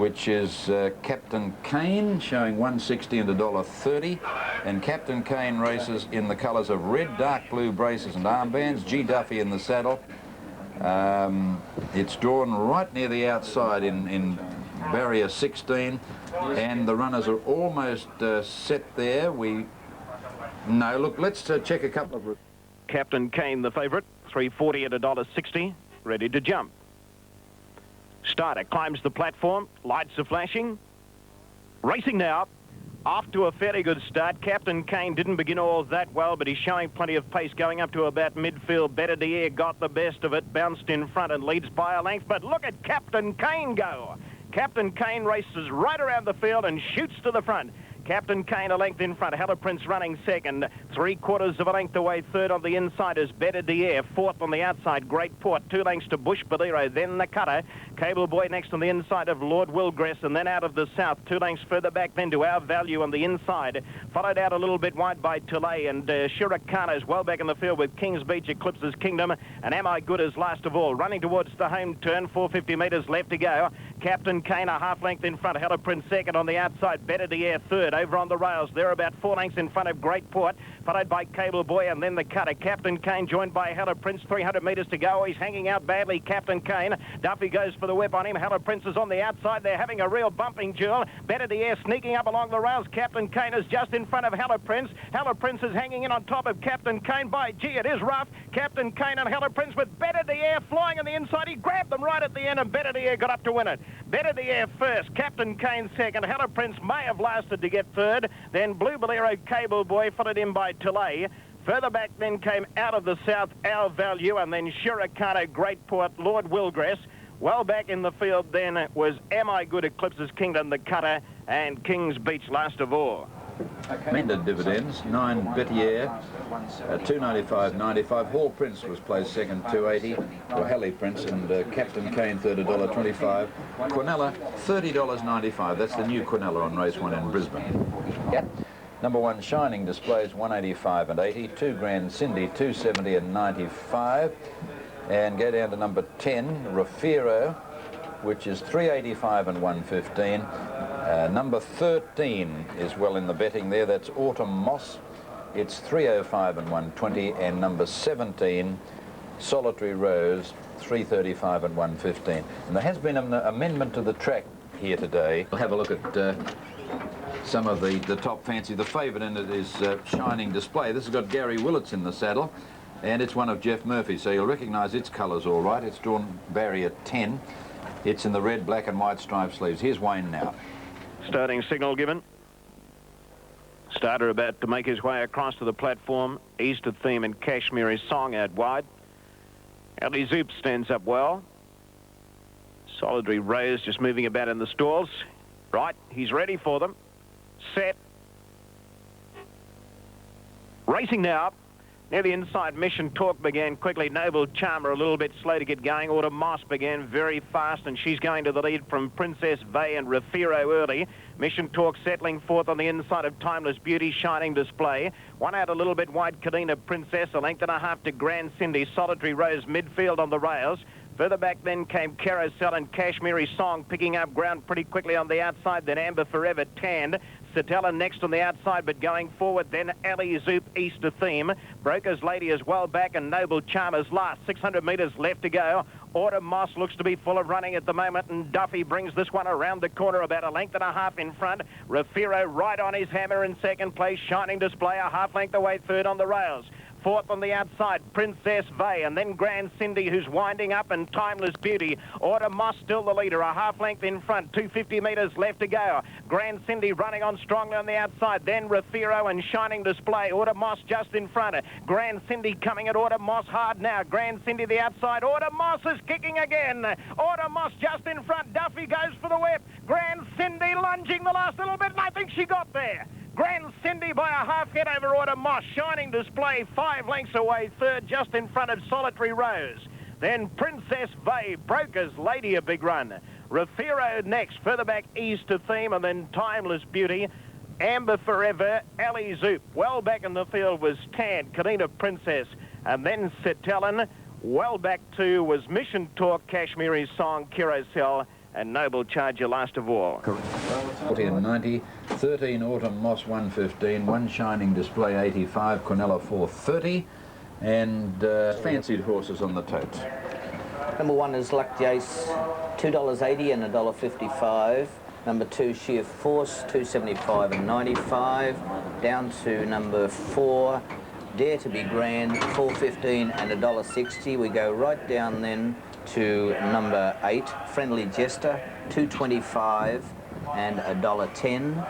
which is Captain Cain, showing 160 and $1.30. And Captain Cain races in the colours of red, dark blue braces and armbands. G. Duffy in the saddle. It's drawn right near the outside in barrier 16, and the runners are almost set there. No, look, let's check a couple of... Captain Cain, the favourite, 340 at $1.60, ready to jump. Starter climbs the platform, lights are flashing. Racing now, off to a fairly good start. Captain Cain didn't begin all that well, but he's showing plenty of pace going up to about midfield. Better D'Air got the best of it, bounced in front and leads by a length, but look at Captain Cain go. Captain Cain races right around the field and shoots to the front. Captain Cain a length in front. Hella Prince running second. 3/4 of a length away. Third on the inside is Better D'Air. Fourth on the outside, Great Port. 2 lengths to Bush Bolero. Then the cutter. Cable Boy next on the inside of Lord Wilgress. And then out of the south. 2 lengths further back then to Our Value on the inside. Followed out a little bit wide by Tulay. And Shirokano's well back in the field with King's Beach eclipses Kingdom. And Am I Good is last of all. Running towards the home turn. 450 metres left to go. Captain Cain a half length in front. Hella Prince second on the outside. Better D'Air third. Over on the rails, they're about 4 lengths in front of Great Port, followed by Cable Boy and then the cutter. Captain Cain joined by Hella Prince, 300 metres to go. He's hanging out badly, Captain Cain. Duffy goes for the whip on him. Hella Prince is on the outside. They're having a real bumping duel. Better D'Air sneaking up along the rails. Captain Cain is just in front of Hella Prince. Hella Prince is hanging in on top of Captain Cain. By gee, it is rough. Captain Cain and Hella Prince with Better D'Air flying on the inside. He grabbed them right at the end and Better D'Air got up to win it. Better D'Air first, Captain Cain second. Hella Prince may have lasted to get third. Then Blue Bolero, Cable Boy, followed in by Tulay. Further back then came out of the south, Our Value, and then Shirokano, Great Port, Lord Wilgress. Well back in the field then was Am I Good, Eclipses Kingdom, the cutter, and King's Beach last of all. Amended dividends, 9 Bettier, 295.95. Hall Prince was placed second, 280. Or Halley Prince, and Captain Cain third, $1.25. Quinella, $30.95. That's the new Quinella on race 1 in Brisbane. Yep. Number 1 Shining displays 185 and 80. 2 Grand Cindy 270 and 95. And go down to number 10 Rafiro, which is 385 and 115. Number 13 is well in the betting there. That's Autumn Moss. It's 305 and 120. And number 17 Solitary Rose, 335 and 115. And there has been an amendment to the track here today. We'll have a look at some of the top fancy. The favourite in it is Shining Display. This has got Gary Willits in the saddle, and it's one of Jeff Murphy, so you'll recognise its colours all right. It's drawn barrier 10. It's in the red, black and white striped sleeves. Here's Wayne now. Starting signal given. Starter about to make his way across to the platform. Easter Theme and Kashmiri Song out wide. Ali Zoop stands up well. Solitary Rose just moving about in the stalls. Right, he's ready for them. Set. Racing now. Near the inside, Mission Talk began quickly. Noble Charmer a little bit slow to get going. Autumn Moss began very fast, and she's going to the lead from Princess Vey and Rafiro early. Mission Talk settling fourth on the inside of Timeless Beauty, Shining Display. One out a little bit wide, Kadena Princess, a length and a half to Grand Cindy. Solitary Rose midfield on the rails. Further back then came Carousel and Kashmiri Song picking up ground pretty quickly on the outside. Then Amber Forever tanned. Satella next on the outside, but going forward then Ali Zoop, Easter Theme. Broker's Lady is well back and Noble Charmers last. 600 metres left to go. Autumn Moss looks to be full of running at the moment, and Duffy brings this one around the corner about a length and a half in front. Rafiro right on his hammer in second place. Shining Display a half length away third on the rails. Fourth on the outside, Princess Vey, and then Grand Cindy, who's winding up, and Timeless Beauty. Autumn Moss still the leader, a half length in front, 250 metres left to go. Grand Cindy running on strongly on the outside, then Rafiro and Shining Display. Autumn Moss just in front. Grand Cindy coming at Autumn Moss hard now. Grand Cindy the outside. Autumn Moss is kicking again. Autumn Moss just in front. Duffy goes for the whip. Grand Cindy lunging the last little bit, and I think she got there. Grand Cindy by a half head over Autumn Moss. Shining Display 5 lengths away third, just in front of Solitary Rose. Then Princess Vey, Broker's Lady a big run. Rafiro next, further back Easter Theme, and then Timeless Beauty. Amber Forever, Ali Zoop. Well back in the field was Tan, Kadena Princess, and then Setelin. Well back too was Mission Talk, Kashmiri Song, Carousel, and Noble Charger last of all. 40 and 90, 13 Autumn Moss 115, 1 Shining Display 85, Quinella 430, and fancied horses on the totes. Number 1 is Luck Jace, $2.80 and $1.55. Number 2, Sheer Force, $2.75 and $95. Down to number 4, Dare to be Grand, $4.15 and $1.60. We go right down then to number 8, Friendly Jester, $2.25 and $1.10.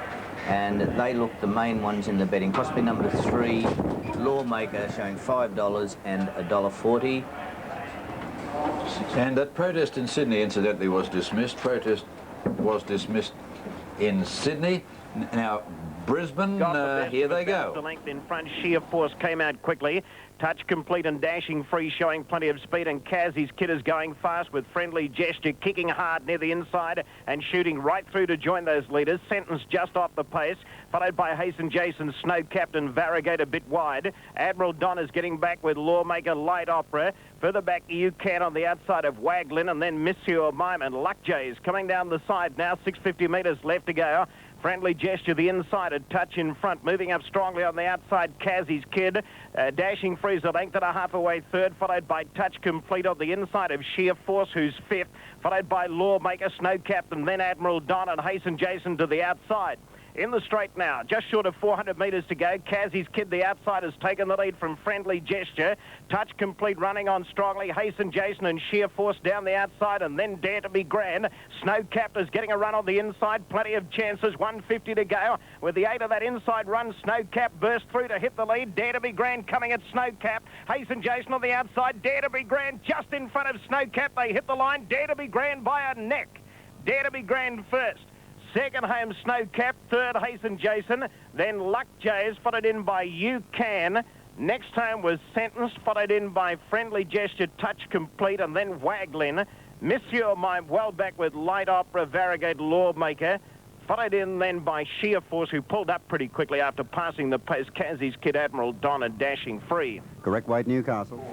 And they look the main ones in the betting. Possibly number 3, Lawmaker, showing $5 and $1.40. And that protest in Sydney, incidentally, was dismissed. Protest was dismissed in Sydney. Now, Brisbane, here they go. The length in front, Sheer Force came out quickly. Touch Complete and Dashing Free showing plenty of speed, and Kazi's Kid is going fast with Friendly Gesture kicking hard near the inside and shooting right through to join those leaders. Sentence just off the pace, followed by Hasten Jason, Snow Captain, Varigate a bit wide. Admiral Don is getting back with Lawmaker, Light Opera. Further back, You Can on the outside of Waglin, and then Monsieur Mime and Luck Jays coming down the side now, 650 metres left to go. Friendly Gesture, the inside, a touch in front. Moving up strongly on the outside, Kazi's Kid. Dashing Free's a length and a half away third, followed by Touch Complete on the inside of Sheer Force, who's fifth, followed by Lawmaker, Snow Captain, then Admiral Don and Hasten Jason to the outside. In the straight now, just short of 400 metres to go. Kazi's Kid, the outside, has taken the lead from Friendly Gesture. Touch Complete running on strongly. Hasten Jason and Sheer Force down the outside, and then Dare to be Grand. Snow Captain's getting a run on the inside. Plenty of chances. 150 to go. With the 8 of that inside run, Snow Cap burst through to hit the lead. Dare to be Grand coming at Snow Cap. Hasten Jason on the outside. Dare to be Grand just in front of Snow Cap. They hit the line. Dare to be Grand by a neck. Dare to be Grand first. Second home, Snow Cap. Third, Hasten Jason. Then Luck Jays, followed in by You Can. Next home was Sentence, followed in by Friendly Gesture, Touch Complete, and then Waglin. Monsieur Mime well back with Light Opera, Varigate, Lawmaker. Followed in then by Sheer Force, who pulled up pretty quickly after passing the pace. Kazi's Kid, Admiral Don, and Dashing Free. Correct weight, Newcastle.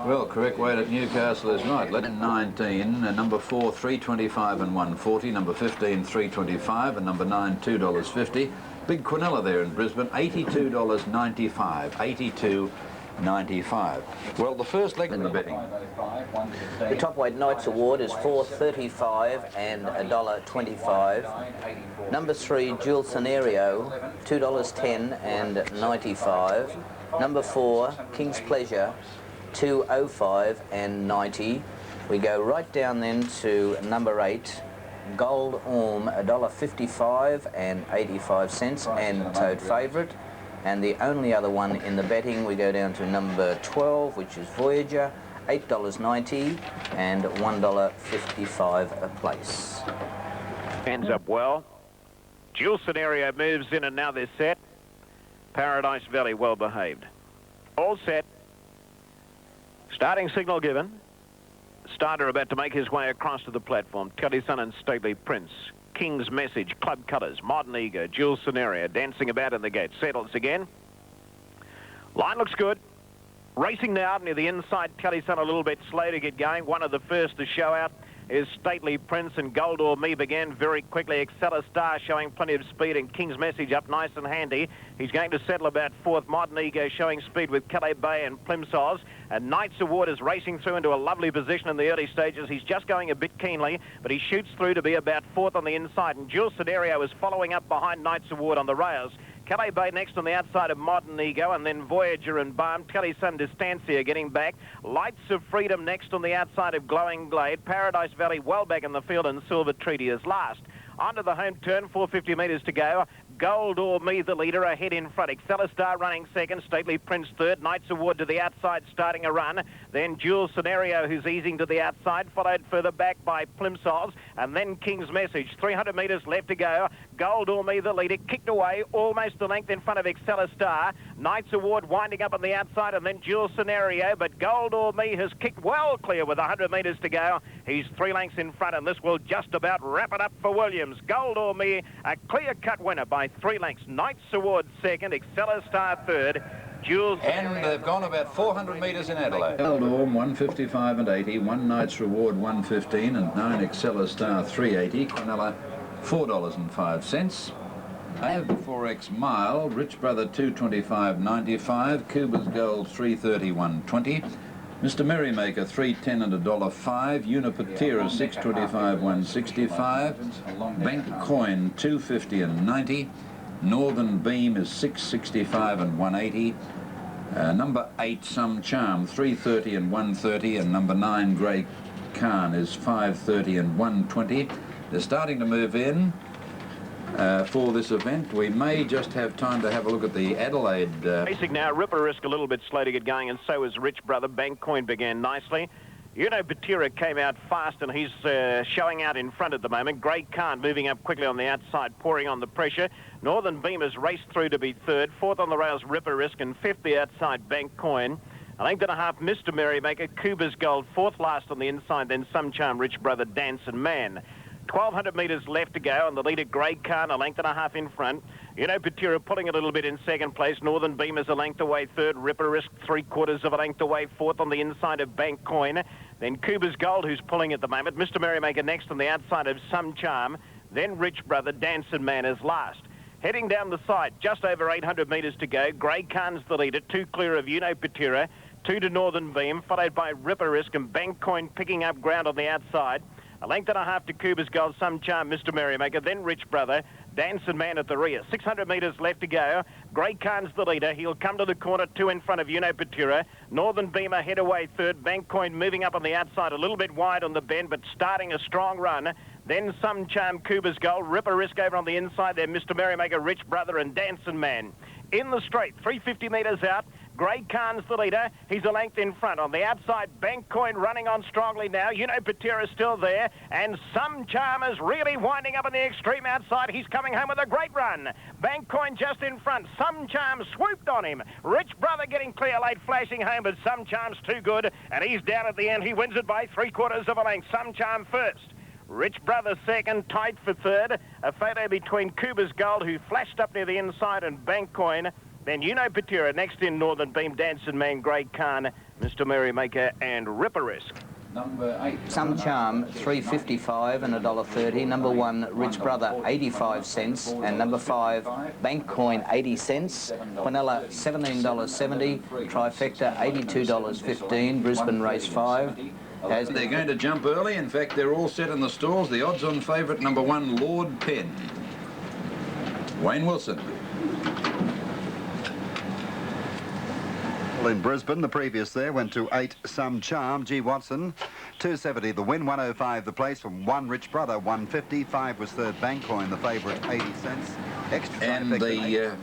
Well, correct weight at Newcastle is right. 19, number 4, $3.25 and $1.40. Number 15, $3.25, and number 9, $2.50. Big Quinella there in Brisbane, $82.95. $82.95. Well, the first leg in the betting. The top weight Knights Award is $4.35 and $1.25. Number 3, Dual Scenario, $2.10 and $95. Number 4, King's Pleasure, $2.05 and $90. We go right down then to number 8, Gold Orm, $1.55 and 85 cents, and Toad Favourite. And the only other one in the betting, we go down to number 12, which is Voyager, $8.90 and $1.55 a place. Hands up well. Dual Scenario moves in, and now they're set. Paradise Valley well behaved. All set. Starting signal given. Starter about to make his way across to the platform. Teddy Sun and Stately Prince. King's Message, Club Colours, Modern Ego, Dual Scenario, dancing about in the gate. Settles again. Line looks good. Racing now near the inside. Teddy Sun a little bit slow to get going. One of the first to show out is Stately Prince, and Gold or Me began very quickly. Excella Star showing plenty of speed, and King's Message up nice and handy. He's going to settle about fourth. Modern Ego showing speed with Calais Bay and Plimsolls. And Knight's Award is racing through into a lovely position in the early stages. He's just going a bit keenly, but he shoots through to be about fourth on the inside. And Dual Scenario is following up behind Knight's Award on the rails. Calais Bay next on the outside of Modern Ego, and then Voyager and Balm. Telly Sun Distancia getting back. Lights of Freedom next on the outside of Glowing Glade. Paradise Valley well back in the field, and Silver Treaty is last. Onto the home turn, 450 metres to go. Gold or Me, the leader, ahead in front. Excella Star running second. Stately Prince third. Knight's Award to the outside, starting a run. Then Dual Scenario, who's easing to the outside, followed further back by Plimsolls. And then King's Message. 300 metres left to go. Gold or Me, the leader, kicked away, almost the length in front of Excella Star. Knight's Award winding up on the outside, and then Dual Scenario. But Gold or Me has kicked well clear with 100 metres to go. He's 3 lengths in front, and this will just about wrap it up for Williams. Gold or Me, a clear-cut winner by 3 lengths. Knight's Award second, Excella Star third, Jules. And they've gone about 400 metres in Adelaide. Eldorm 155 and 80, One Night's Reward 115 and 9 Excella Star 380, Quinella $4.05. I have the 4X Mile, Rich Brother 225.95, Cuba's Gold 331.20, Mr. Merrymaker 310 and $1.05, Unipatera 625 165, Bank Coin 250 and 90, Northern Beam is 665 and 180, number 8 Some Charm 330 and 130, and number 9 Grey Cain is 530 and 120. They're starting to move in for this event. We may just have time to have a look at the Adelaide. Racing now, Ripper Risk a little bit slow to get going, and so is Rich Brother. Bank Coin began nicely. Unipatera came out fast, and he's showing out in front at the moment. Grey Cain moving up quickly on the outside, pouring on the pressure. Northern Beam has raced through to be third. Fourth on the rails, Ripper Risk, and fifth the outside, Bank Coin. A length and a half, Mr. Merrymaker. Cuba's Gold, fourth last on the inside, then Some Charm, Rich Brother, Dance and Man. 1,200 metres left to go, and the leader, Grey Cain, a length and a half in front. Unipatera pulling a little bit in second place. Northern Beam is a length away third. Ripper Risk 3/4 of a length away fourth on the inside of Bank Coin. Then Cuba's Gold, who's pulling at the moment. Mr. Merrymaker next on the outside of Some Charm. Then Rich Brother, Dance and Man is last. Heading down the side, just over 800 metres to go. Grey Cain's the leader, 2 clear of Unipatera, 2 to Northern Beam, followed by Ripper Risk and Bank Coin picking up ground on the outside. A length and a half to Cuba's Gold, Some Charm, Mr. Merrymaker, then Rich Brother, Dance and Man at the rear. 600 metres left to go. Grey Cain's the leader. He'll come to the corner, 2 in front of Unipatera. Northern Beam ahead away third. Bank Coin moving up on the outside, a little bit wide on the bend, but starting a strong run. Then Some Charm, Cuba's Gold, Ripper Risk over on the inside there, Mr. Merrymaker, Rich Brother and Dance and Man. In the straight, 350 metres out. Grey Cain's the leader. He's a length in front. On the outside, Bank Coin running on strongly now. Unipatera still there. And Some Charm is really winding up on the extreme outside. He's coming home with a great run. Bank Coin just in front. Some Charm swooped on him. Rich Brother getting clear late, flashing home, but Some Charm's too good. And he's down at the end. He wins it by 3/4 of a length. Some Charm first. Rich Brother second, tight for third. A photo between Cuba's Gold, who flashed up near the inside, and Bank Coin. Then Unipatera next in Northern Beam, Dance and Man, Grey Cain, Mr. Merrymaker and Ripper Risk. Number 8 Some Charm, $3.55 and $1.30. Number 1, Rich Brother, 85 cents. And number 5, Bank Coin, 80 cents. Quinella, $17.70. Trifecta, $82.15. Brisbane Race 5. They're going to jump early. In fact, they're all set in the stalls. The odds-on favourite, number 1, Lord Penn. Wayne Wilson. In Brisbane, the previous there went to 8 Some Charm, G. Watson, 270 the win, 105 the place from 1 Rich Brother, 150, 5 was third Bank Coin, the favourite, 80 cents. Extra And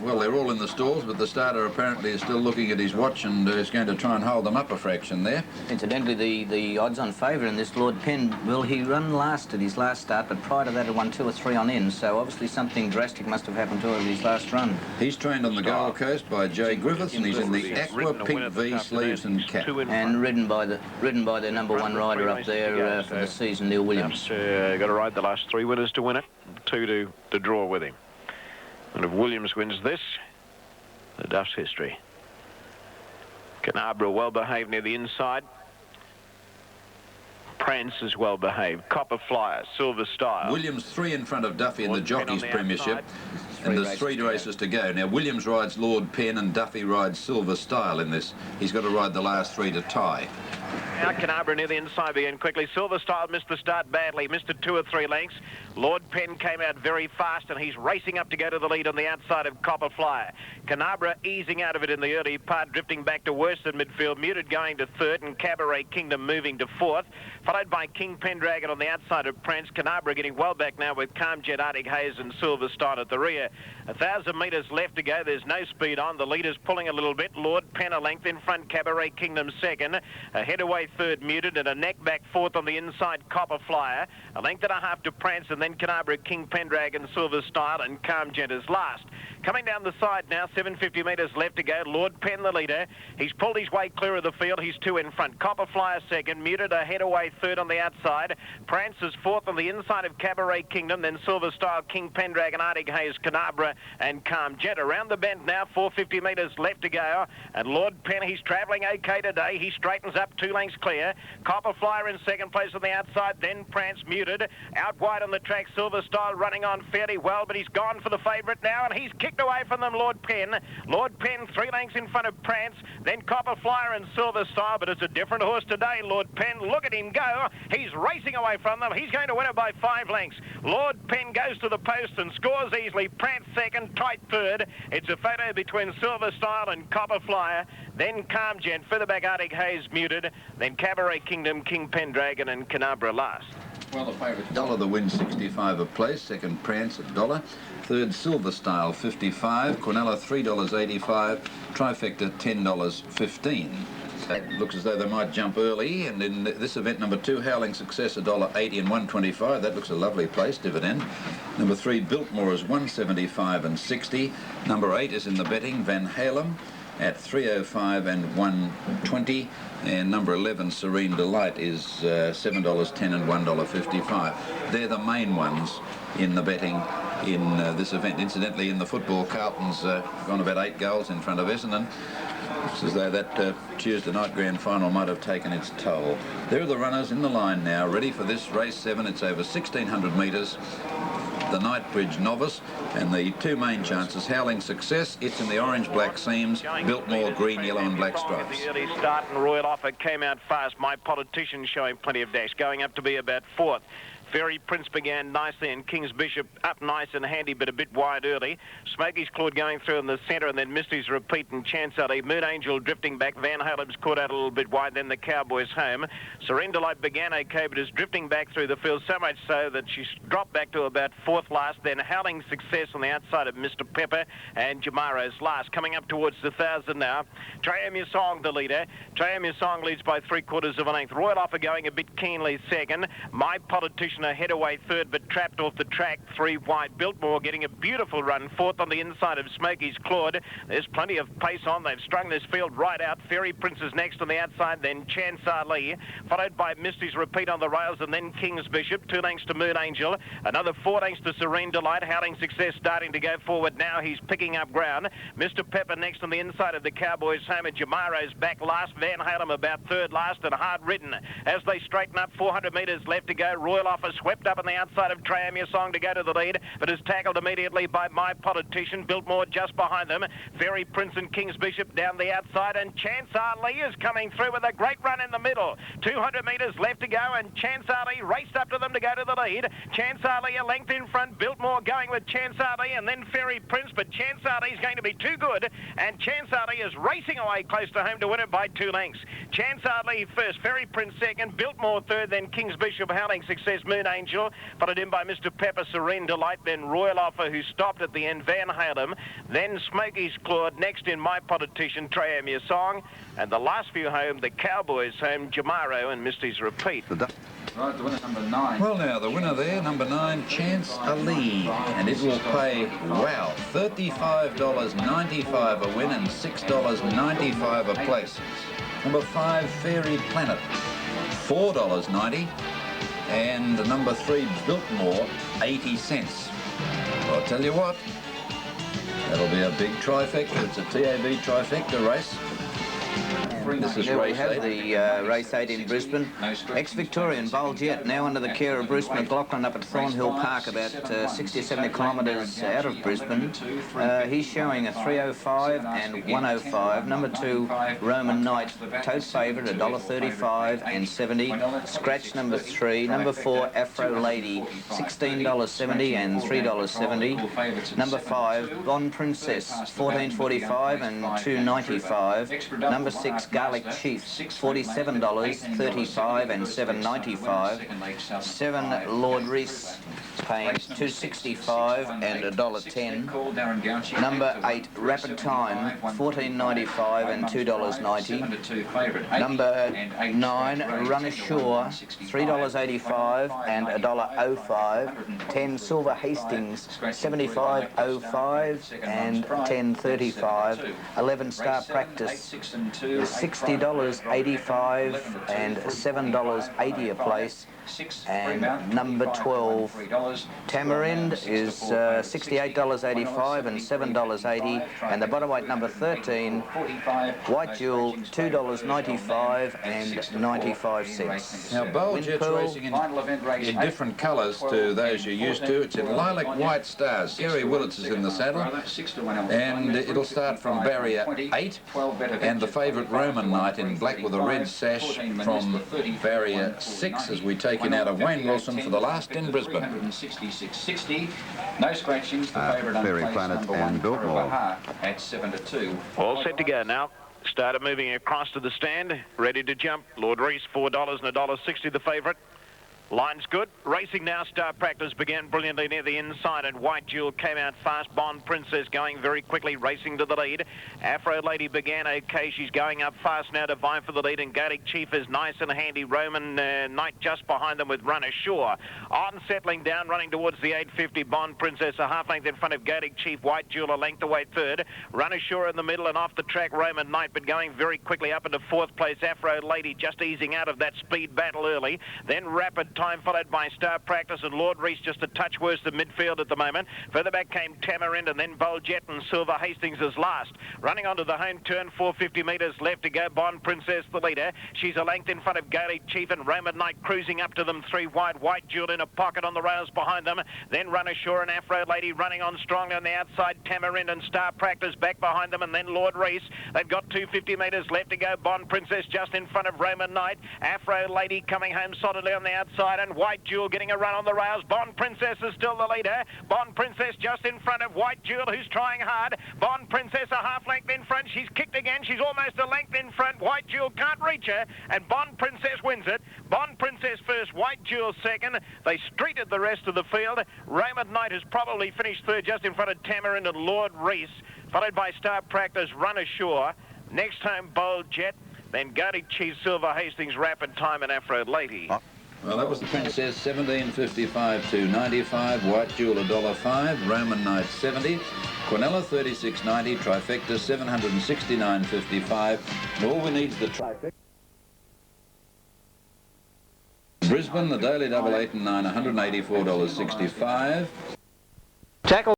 well, they're all in the stalls, but the starter apparently is still looking at his watch and is going to try and hold them up a fraction there. Incidentally, the odds-on favourite in this, Lord Penn, well, he run last at his last start, but prior to that, he won 2 or 3 on in, so obviously something drastic must have happened to him at his last run. He's trained on the Gold Coast by Jay Griffiths, and he's in the Aqua Pink V sleeves and cap. And ridden by the number 1 rider up there for the season, Neil Williams. Got to ride the last 3 winners to win it, 2 to draw with him. And if Williams wins this, the Duff's history. Canabra well behaved near the inside. Prance is well behaved. Copper Flyer, Silver Style. Williams 3 in front of Duffy in the Jockeys Premiership, and there's 3 races to go. Now Williams rides Lord Penn and Duffy rides Silver Style in this. He's got to ride the last 3 to tie. Now Canabra near the inside began quickly. Silver Style missed the start badly, missed it 2 or 3 lengths. Lord Penn came out very fast, and he's racing up to go to the lead on the outside of Copper Flyer. Canabra easing out of it in the early part, drifting back to worse than midfield. Muted going to third, and Cabaret Kingdom moving to fourth, followed by King Pendragon on the outside of Prance. Canabra getting well back now with Calm Jet, Arctic Haze and Silver Style at the rear. 1,000 metres left to go. There's no speed on. The leader's pulling a little bit. Lord Penn a length in front, Cabaret Kingdom second. Ahead away third, Muted, and a neck back fourth on the inside, Copper Flyer. A length and a half to Prance, and then Canabra, King Pendragon, Silver Style, and Calm Jet is last. Coming down the side now, 750 metres left to go. Lord Penn the leader. He's pulled his way clear of the field. He's 2 in front. Copper Flyer second. Muted ahead away third on the outside. Prance is fourth on the inside of Cabaret Kingdom, then Silver Style, King Pendragon, Arctic Haze, Canabra and Calm Jet. Around the bend now, 450 metres left to go. And Lord Penn, he's travelling okay today. He straightens up 2 lengths clear. Copper Flyer in second place on the outside, then Prance muted. Out wide on the track, Silver Style running on fairly well, but he's gone for the favourite now, and he's kicked away from them, Lord Penn. Lord Penn 3 lengths in front of Prance, then Copper Flyer and Silver Style, but it's a different horse today, Lord Penn. Look at him go. He's racing away from them. He's going to win it by 5 lengths. Lord Penn goes to the post and scores easily. Prance second, tight third. It's a photo between Silver Style and Copper Flyer, then Calm Jet, further back Arctic Haze muted, then Cabaret Kingdom, King Pendragon and Canabra last. Well, the favourite $1 the win, 65 a place. Second Prance $1. Third Silver Style 55. Cornella $3.85. Trifecta $10.15. It looks as though they might jump early, and in this event, number 2, Howling Success, $1.80 and $1.25. That looks a lovely place, dividend. Number 3, Biltmore is $1.75 and $60. Number 8 is in the betting, Van Halen at $3.05 and $1.20. And number 11, Serene Delight, is $7.10 and $1.55. They're the main ones in the betting in this event. Incidentally, in the football, Carlton's gone about 8 goals in front of Essendon. Looks as though that Tuesday night grand final might have taken its toll. There are the runners in the line now, ready for this race 7. It's over 1,600 metres. The Knightbridge Novice, and the 2 main chances, Howling Success, it's in the orange-black seams, Biltmore, green, yellow and black stripes. The early start and Royal Offer came out fast. My Politician showing plenty of dash, going up to be about 4th. Fairy Prince began nicely, and King's Bishop up nice and handy, but a bit wide early. Smokey's Claude going through in the centre, and then Misty's Repeat and Chance Ali. Moon Angel drifting back. Van Halen's caught out a little bit wide, then the Cowboys home. Surrender Light began okay, but is drifting back through the field, so much so that she's dropped back to about 4th last. Then Howling Success on the outside of Mr. Pepper, and Jamaro's last. Coming up towards the 1,000 now. Trayam Yasong, the leader. Trayam Yasong leads by 3/4 of a length. Royal Offer going a bit keenly second. My Politician ahead away third, but trapped off the track, 3 wide. Biltmore getting a beautiful run, 4th on the inside of Smokey's Claude. There's plenty of pace on. They've strung this field right out. Fairy Prince is next on the outside, then Chance Ali, followed by Misty's Repeat on the rails, and then King's Bishop. 2 lengths to Moon Angel, another 4 lengths to Serene Delight. Howling Success starting to go forward now. He's picking up ground. Mr. Pepper next on the inside of the Cowboys home, and Jamaro's back last. Van Halen about 3rd last, and hard ridden as they straighten up. 400 metres left to go. Royal Offer swept up on the outside of Trayam Yasong to go to the lead, but is tackled immediately by My Politician. Biltmore just behind them. Fairy Prince and King's Bishop down the outside, and Chance Ali is coming through with a great run in the middle. 200 metres left to go, and Chance Ali raced up to them to go to the lead. Chance Ali a length in front. Biltmore going with Chance Ali, and then Fairy Prince, but Chance Ali is going to be too good, and Chance Ali is racing away close to home to win it by 2 lengths. Chance Ali first, Fairy Prince second, Biltmore third, then King's Bishop, Howling Success, Moon Angel, followed in by Mr. Pepper, Serene Delight, then Royal Offer, who stopped at the end, Van Halen, then Smokey's Claude, next in My Politician, Trayam Yasong, and the last few home, the Cowboys home, Jamaro and Misty's Repeat. Right, the winner, number 9. Well, now, the winner there, number 9, Chance Ali. And it will pay, wow, $35.95 a win and $6.95 a place. Number 5, Fairy Planet, $4.90. And number 3, Biltmore, 80 cents. I'll tell you what, that'll be a big trifecta. It's a TAB trifecta race. This is race 8. The race 8 in Brisbane. Ex-Victorian Bold Jet now under the care of Bruce McLaughlin up at Thornhill Park, about 60 or 70 kilometres out of Brisbane. He's showing a 3:05 and 1:05. Number 2, Roman Knight, tote favourite, $1.35 and 70. Scratch number 3. Number 4, Afro Lady, $16.70 and $3.70. Number 5, Bond Princess, $14.45 and $2.95. Number 6, Garlic Chief, $47.35 and $7.95. 7, Lord Reese, paying $2.65 and $1.10. Number 8, Rapid Time, $14.95 and $2.90. Number 9, Run Ashore, $3.85 and $1.05. 10, Silver Hastings, $75.05 and $10.35. 11, Star Practice, $60.85 and $7.80 a place. And number 12, Tamarind, is $68.85 and $7.80. And the bottom weight, number 13, White Jewel, $2.95 and 95 cents. Now, Bowl Jet's racing in different colours to those you're used to. It's in lilac white stars. Gary Willits is in the saddle, and it'll start from barrier 8, and the favourite Roman Knight in black with a red sash from barrier 6 as we take in out of Wayne Wilson for the last in Brisbane. 166.60. No scratchings. The favourite Fairy Planet and Biltmore at 7-2. All set to go now. Started moving across to the stand. Ready to jump. Lord Reese, $4 and $1.60 the favourite. Line's good. Racing now. Star Practice began brilliantly near the inside, and White Jewel came out fast. Bond Princess going very quickly, racing to the lead. Afro Lady began okay. She's going up fast now to vie for the lead, and Gaelic Chief is nice and handy. Roman Knight just behind them with Run Ashore. On settling down, running towards the 850. Bond Princess a half length in front of Gaelic Chief. White Jewel a length away third. Run Ashore in the middle, and off the track Roman Knight, but going very quickly up into fourth place. Afro Lady just easing out of that speed battle early. Then Rapid Time followed by Star Practice, and Lord Reese just a touch worse than midfield at the moment. Further back came Tamarind, and then Bowl Jet and Silver Hastings as last. Running onto the home turn, 450 metres left to go. Bond Princess the leader. She's a length in front of Gaelic Chief, and Roman Knight cruising up to them 3 wide. White Jewel in a pocket on the rails behind them. Then Run Ashore and Afro Lady running on strongly on the outside. Tamarind and Star Practice back behind them, and then Lord Reese. They've got 250 metres left to go. Bond Princess just in front of Roman Knight. Afro Lady coming home solidly on the outside, and White Jewel getting a run on the rails. Bond Princess is still the leader. Bond Princess just in front of White Jewel, who's trying hard. Bond Princess a half length in front. She's kicked again. She's almost a length in front. White Jewel can't reach her, and Bond Princess wins it. Bond Princess first, White Jewel second. They streeted the rest of the field. Roman Knight has probably finished third just in front of Tamarind and Lord Reese, followed by Star Practice, Run Ashore. Next home, Bowl Jet. Then Gaelic Chief, Silver Hastings, Rapid Time, and Afro Lady. Well, that was the Princess, 17.55 to 95. White Jewel $1.05. Roman Knight 70. Quinella 36.90. Trifecta 769.55. And all we need is the trifecta. Brisbane, the Daily Double 8 and 9, $184.65. Tackle